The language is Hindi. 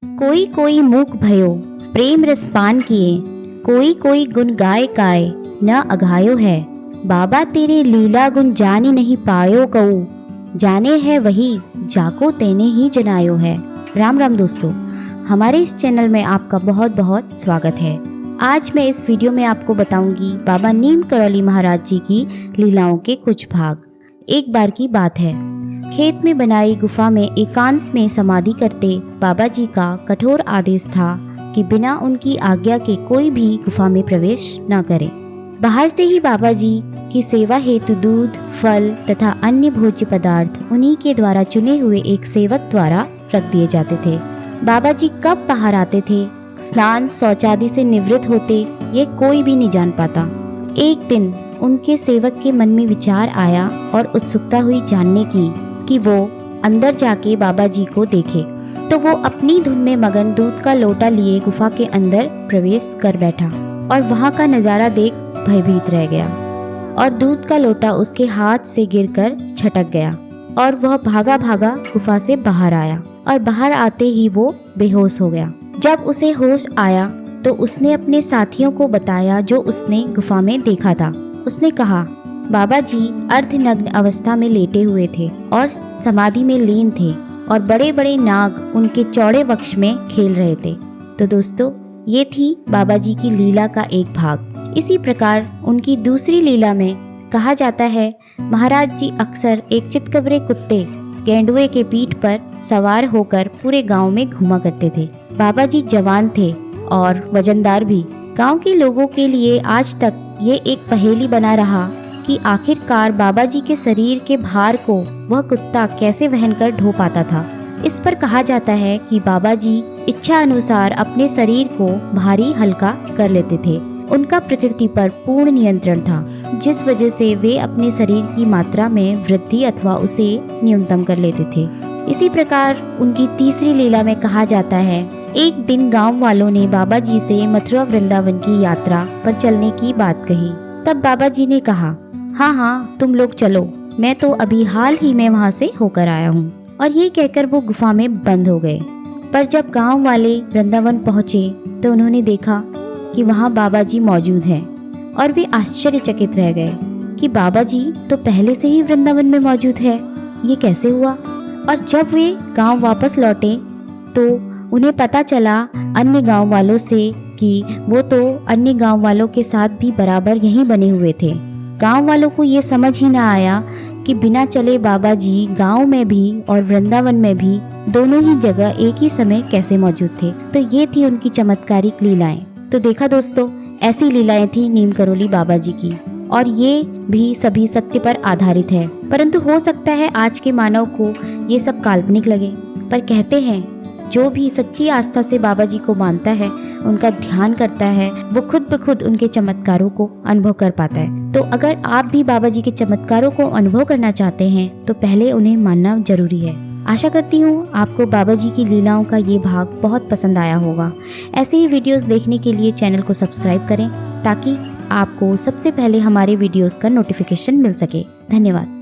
कोई कोई मूक भयो प्रेम रस पान किए, कोई कोई गुण गाय काय न अघायो है। बाबा तेरे लीला गुण जानी नहीं पायो कऊ, जाने है वही जाको तेने ही जनायो है। राम राम दोस्तों, हमारे इस चैनल में आपका बहुत बहुत स्वागत है। आज मैं इस वीडियो में आपको बताऊंगी बाबा नीम करौली महाराज जी की लीलाओं के कुछ भाग। एक बार की बात है, खेत में बनाई गुफा में एकांत में समाधि करते बाबा जी का कठोर आदेश था कि बिना उनकी आज्ञा के कोई भी गुफा में प्रवेश न करे। बाहर से ही बाबा जी की सेवा हेतु दूध, फल तथा अन्य भोज्य पदार्थ उन्हीं के द्वारा चुने हुए एक सेवक द्वारा रख दिए जाते थे। बाबा जी कब बाहर आते थे, स्नान शौचादि से निवृत्त होते, ये कोई भी नहीं जान पाता। एक दिन उनके सेवक के मन में विचार आया और उत्सुकता हुई जानने की कि वो अंदर जाके बाबा जी को देखे। तो वो अपनी धुन में मगन दूध का लोटा लिए गुफा के अंदर प्रवेश कर बैठा और वहाँ का नज़ारा देख भयभीत रह गया और दूध का लोटा उसके हाथ से गिरकर छटक गया और वह भागा भागा गुफा से बाहर आया और बाहर आते ही वो बेहोश हो गया। जब उसे होश आया तो उसने अपने साथियों को बताया जो उसने गुफा में देखा था। उसने कहा, बाबा जी अर्धनग्न अवस्था में लेटे हुए थे और समाधि में लीन थे और बड़े बड़े नाग उनके चौड़े वक्ष में खेल रहे थे। तो दोस्तों, ये थी बाबा जी की लीला का एक भाग। इसी प्रकार उनकी दूसरी लीला में कहा जाता है, महाराज जी अक्सर एक चितकबरे कुत्ते गेंडुए के पीठ पर सवार होकर पूरे गांव में घूमा करते थे। बाबा जी जवान थे और वजनदार भी। गांव के लोगों के लिए आज तक ये एक पहेली बना रहा कि आखिरकार बाबा जी के शरीर के भार को वह कुत्ता कैसे वहन कर ढो पाता था। इस पर कहा जाता है कि बाबा जी इच्छा अनुसार अपने शरीर को भारी हल्का कर लेते थे। उनका प्रकृति पर पूर्ण नियंत्रण था, जिस वजह से वे अपने शरीर की मात्रा में वृद्धि अथवा उसे न्यूनतम कर लेते थे। इसी प्रकार उनकी तीसरी लीला में कहा जाता है, एक दिन गांव वालों ने बाबा जी से मथुरा वृंदावन की यात्रा पर चलने की बात कही। तब बाबा जी ने कहा, हाँ तुम लोग चलो, मैं तो अभी हाल ही में वहाँ से होकर आया हूँ। और ये कहकर वो गुफा में बंद हो गए। पर जब गांव वाले वृंदावन पहुँचे तो उन्होंने देखा कि वहाँ बाबा जी मौजूद हैं और वे आश्चर्यचकित रह गए कि बाबा जी तो पहले से ही वृंदावन में मौजूद है, ये कैसे हुआ। और जब वे गांव वापस लौटे तो उन्हें पता चला अन्य गांव वालों से कि वो तो अन्य गांव वालों के साथ भी बराबर यहीं बने हुए थे। गांव वालों को ये समझ ही ना आया कि बिना चले बाबा जी गांव में भी और वृंदावन में भी दोनों ही जगह एक ही समय कैसे मौजूद थे। तो ये थी उनकी चमत्कारिक लीलाएं। तो देखा दोस्तों, ऐसी लीलाएं थी नीम करौली बाबा जी की और ये भी सभी सत्य पर आधारित है। परंतु हो सकता है आज के मानव को ये सब काल्पनिक लगे, पर कहते हैं जो भी सच्ची आस्था से बाबा जी को मानता है, उनका ध्यान करता है, वो खुद ब खुद उनके चमत्कारों को अनुभव कर पाता है। तो अगर आप भी बाबा जी के चमत्कारों को अनुभव करना चाहते हैं तो पहले उन्हें मानना जरूरी है। आशा करती हूँ आपको बाबा जी की लीलाओं का ये भाग बहुत पसंद आया होगा। ऐसे ही वीडियोस देखने के लिए चैनल को सब्सक्राइब करें ताकि आपको सबसे पहले हमारे वीडियोस का नोटिफिकेशन मिल सके। धन्यवाद।